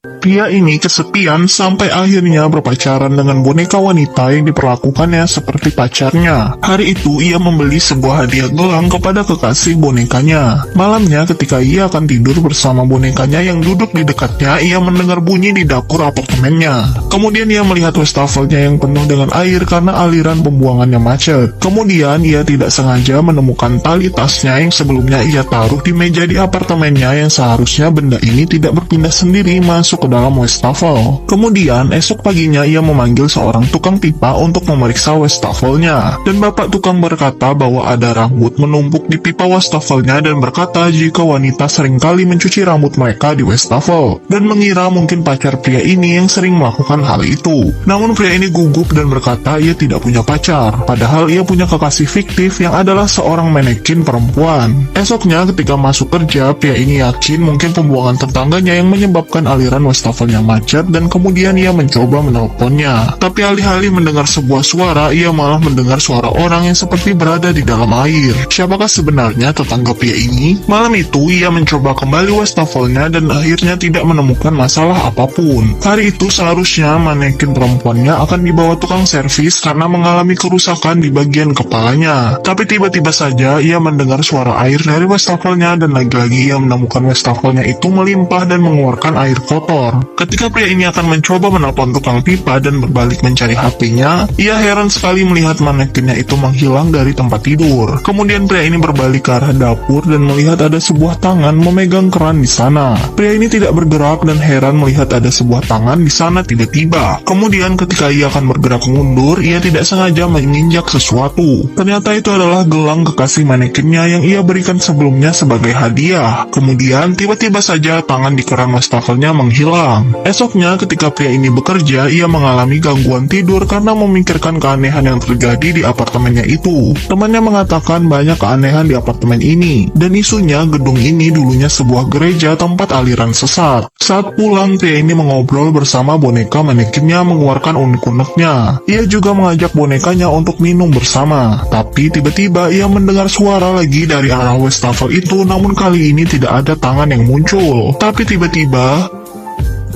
Pria ini kesepian sampai akhirnya berpacaran dengan boneka wanita yang diperlakukannya seperti pacarnya. Hari itu ia membeli sebuah hadiah gelang kepada kekasih bonekanya. Malamnya ketika ia akan tidur bersama bonekanya yang duduk di dekatnya, ia mendengar bunyi di dapur apartemennya. Kemudian ia melihat wastafelnya yang penuh dengan air karena aliran pembuangannya macet. Kemudian ia tidak sengaja menemukan tali tasnya yang sebelumnya ia taruh di meja di apartemennya, yang seharusnya benda ini tidak berpindah sendiri masuk ke dalam wastafel. Kemudian esok paginya ia memanggil seorang tukang pipa untuk memeriksa wastafelnya, dan bapak tukang berkata bahwa ada rambut menumpuk di pipa wastafelnya dan berkata jika wanita seringkali mencuci rambut mereka di wastafel, dan mengira mungkin pacar pria ini yang sering melakukan hal itu. Namun pria ini gugup dan berkata ia tidak punya pacar, padahal ia punya kekasih fiktif yang adalah seorang manekin perempuan. Esoknya ketika masuk kerja, pria ini yakin mungkin pembuangan tetangganya yang menyebabkan aliran wastafelnya macet, dan kemudian ia mencoba menelponnya. Tapi alih-alih mendengar sebuah suara, ia malah mendengar suara orang yang seperti berada di dalam air. Siapakah sebenarnya tetangga pria ini? Malam itu ia mencoba kembali wastafelnya dan akhirnya tidak menemukan masalah apapun. Hari itu seharusnya manekin perempuannya akan dibawa tukang servis karena mengalami kerusakan di bagian kepalanya. Tapi tiba-tiba saja ia mendengar suara air dari wastafelnya, dan lagi-lagi ia menemukan wastafelnya itu melimpah dan mengeluarkan air kotor. Ketika pria ini akan mencoba menelpon tukang pipa dan berbalik mencari HP-nya, ia heran sekali melihat manekinnya itu menghilang dari tempat tidur. Kemudian pria ini berbalik ke arah dapur dan melihat ada sebuah tangan memegang keran di sana. Pria ini tidak bergerak dan heran melihat ada sebuah tangan di sana tiba-tiba. Kemudian ketika ia akan bergerak mundur, ia tidak sengaja menginjak sesuatu. Ternyata itu adalah gelang kekasih manekinnya yang ia berikan sebelumnya sebagai hadiah. Kemudian tiba-tiba saja tangan di keran wastafelnya menghilang. Esoknya ketika pria ini bekerja, ia mengalami gangguan tidur karena memikirkan keanehan yang terjadi di apartemennya itu. Temannya mengatakan banyak keanehan di apartemen ini, dan isunya gedung ini dulunya sebuah gereja tempat aliran sesat. Saat pulang, pria ini mengobrol bersama boneka manekinnya mengeluarkan unek-uneknya. Ia juga mengajak bonekanya untuk minum bersama. Tapi tiba-tiba ia mendengar suara lagi dari arah wastafel itu, namun kali ini tidak ada tangan yang muncul. Tapi tiba-tiba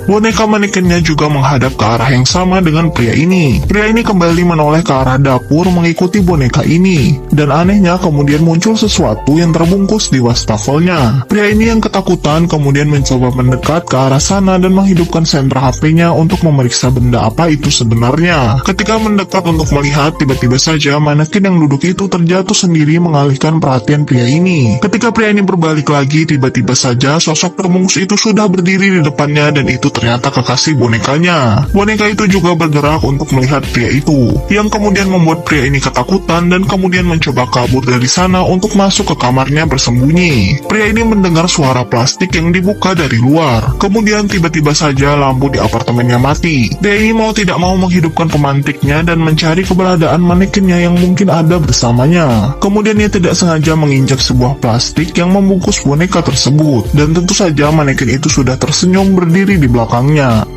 boneka manekinnya juga menghadap ke arah yang sama dengan pria ini. Pria ini kembali menoleh ke arah dapur mengikuti boneka ini, dan anehnya kemudian muncul sesuatu yang terbungkus di wastafelnya. Pria ini yang ketakutan kemudian mencoba mendekat ke arah sana dan menghidupkan sentra HP-nya untuk memeriksa benda apa itu sebenarnya. Ketika mendekat untuk melihat, tiba-tiba saja manekin yang duduk itu terjatuh sendiri mengalihkan perhatian pria ini. Ketika pria ini berbalik lagi, tiba-tiba saja sosok terbungkus itu sudah berdiri di depannya, dan itu ternyata kekasih bonekanya. Boneka itu juga bergerak untuk melihat pria itu, yang kemudian membuat pria ini ketakutan dan kemudian mencoba kabur dari sana untuk masuk ke kamarnya bersembunyi. Pria ini mendengar suara plastik yang dibuka dari luar. Kemudian tiba-tiba saja lampu di apartemennya mati. Pria ini mau tidak mau menghidupkan pemantiknya dan mencari keberadaan manekinnya yang mungkin ada bersamanya. Kemudian ia tidak sengaja menginjak sebuah plastik yang membungkus boneka tersebut, dan tentu saja manekin itu sudah tersenyum berdiri di belakangnya.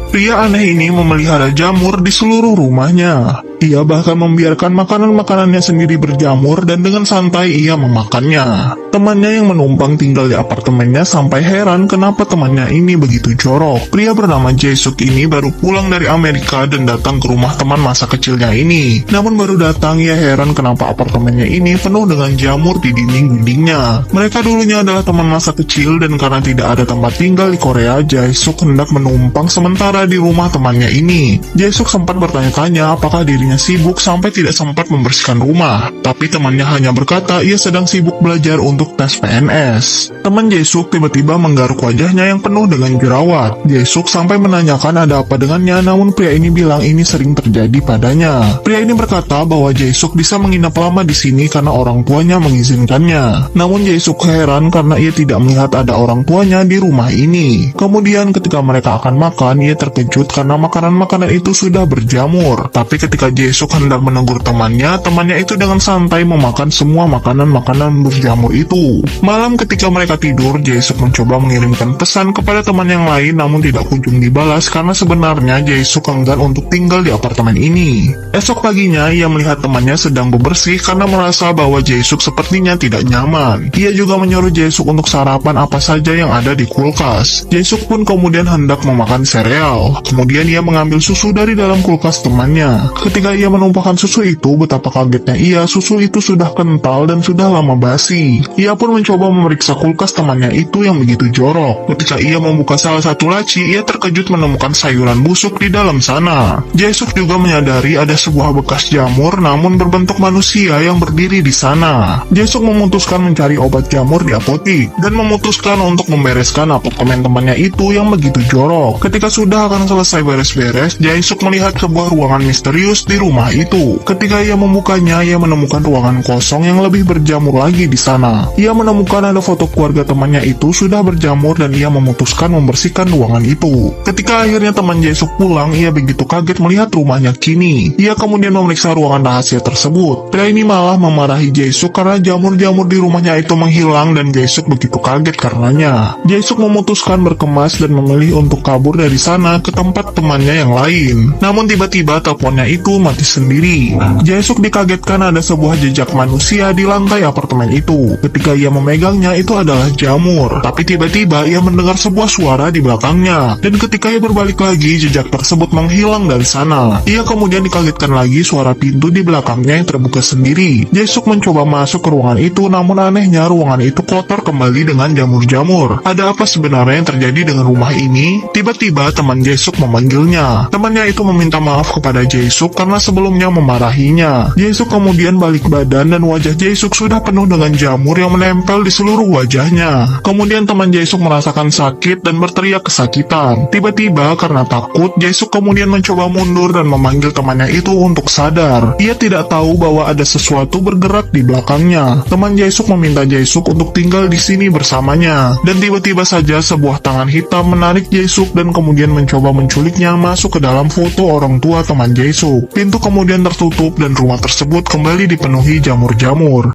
Pria aneh ini memelihara jamur di seluruh rumahnya. Ia bahkan membiarkan makanan-makanannya sendiri berjamur dan dengan santai ia memakannya. Temannya yang menumpang tinggal di apartemennya sampai heran kenapa temannya ini begitu jorok. Pria bernama Jae-suk ini baru pulang dari Amerika dan datang ke rumah teman masa kecilnya ini. Namun baru datang ia heran kenapa apartemennya ini penuh dengan jamur di dinding-dindingnya. Mereka dulunya adalah teman masa kecil, dan karena tidak ada tempat tinggal di Korea, Jae-suk hendak menumpang sementara di rumah temannya ini. Jae-suk sempat bertanya-tanya apakah dirinya sibuk sampai tidak sempat membersihkan rumah, tapi temannya hanya berkata ia sedang sibuk belajar untuk tes PNS. Teman Jae-suk tiba-tiba menggaruk wajahnya yang penuh dengan jerawat. Jae-suk sampai menanyakan ada apa dengannya, namun pria ini bilang ini sering terjadi padanya. Pria ini berkata bahwa Jae-suk bisa menginap lama di sini karena orang tuanya mengizinkannya. Namun Jae-suk heran karena ia tidak melihat ada orang tuanya di rumah ini. Kemudian ketika mereka akan makan, ia terkejut karena makanan-makanan itu sudah berjamur. Tapi ketika Jae-suk hendak menegur temannya itu dengan santai memakan semua makanan-makanan berjamur itu itu. Malam ketika mereka tidur, Jae-suk mencoba mengirimkan pesan kepada teman yang lain namun tidak kunjung dibalas karena sebenarnya Jae-suk enggan untuk tinggal di apartemen ini. Esok paginya, ia melihat temannya sedang bebersih karena merasa bahwa Jae-suk sepertinya tidak nyaman. Ia juga menyuruh Jae-suk untuk sarapan apa saja yang ada di kulkas. Jae-suk pun kemudian hendak memakan sereal. Kemudian ia mengambil susu dari dalam kulkas temannya. Ketika ia menumpahkan susu itu, betapa kagetnya ia, susu itu sudah kental dan sudah lama basi. Ia pun mencoba memeriksa kulkas temannya itu yang begitu jorok. Ketika ia membuka salah satu laci, ia terkejut menemukan sayuran busuk di dalam sana. Jae-suk juga menyadari ada sebuah bekas jamur namun berbentuk manusia yang berdiri di sana. Jae-suk memutuskan mencari obat jamur di apotik dan memutuskan untuk membereskan apartemen temannya itu yang begitu jorok. Ketika sudah akan selesai beres-beres, Jae-suk melihat sebuah ruangan misterius di rumah itu. Ketika ia membukanya, ia menemukan ruangan kosong yang lebih berjamur lagi di sana. Ia menemukan ada foto keluarga temannya itu sudah berjamur dan ia memutuskan membersihkan ruangan itu. Ketika akhirnya teman Jae-suk pulang, ia begitu kaget melihat rumahnya kini. Ia kemudian memeriksa ruangan rahasia tersebut. Pria ini malah memarahi Jae-suk karena jamur-jamur di rumahnya itu menghilang dan Jae-suk begitu kaget karenanya. Jae-suk memutuskan berkemas dan memilih untuk kabur dari sana ke tempat temannya yang lain. Namun tiba-tiba teleponnya itu mati sendiri. Jae-suk dikagetkan ada sebuah jejak manusia di lantai apartemen itu. Ketika ia memegangnya, itu adalah jamur. Tapi tiba-tiba ia mendengar sebuah suara di belakangnya. Dan ketika ia berbalik lagi, jejak tersebut menghilang dari sana. Ia kemudian dikagetkan lagi suara pintu di belakangnya yang terbuka sendiri. Jae-suk mencoba masuk ke ruangan itu, namun anehnya ruangan itu kotor kembali dengan jamur-jamur. Ada apa sebenarnya yang terjadi dengan rumah ini? Tiba-tiba teman Jae-suk memanggilnya. Temannya itu meminta maaf kepada Jae-suk karena sebelumnya memarahinya. Jae-suk kemudian balik badan dan wajah Jae-suk sudah penuh dengan jamur yang menempel di seluruh wajahnya. Kemudian teman Jae-suk merasakan sakit dan berteriak kesakitan. Tiba-tiba karena takut, Jae-suk kemudian mencoba mundur dan memanggil temannya itu untuk sadar. Ia tidak tahu bahwa ada sesuatu bergerak di belakangnya. Teman Jae-suk meminta Jae-suk untuk tinggal di sini bersamanya. Dan tiba-tiba saja sebuah tangan hitam menarik Jae-suk dan kemudian mencoba menculiknya masuk ke dalam foto orang tua teman Jae-suk. Pintu kemudian tertutup dan rumah tersebut kembali dipenuhi jamur-jamur.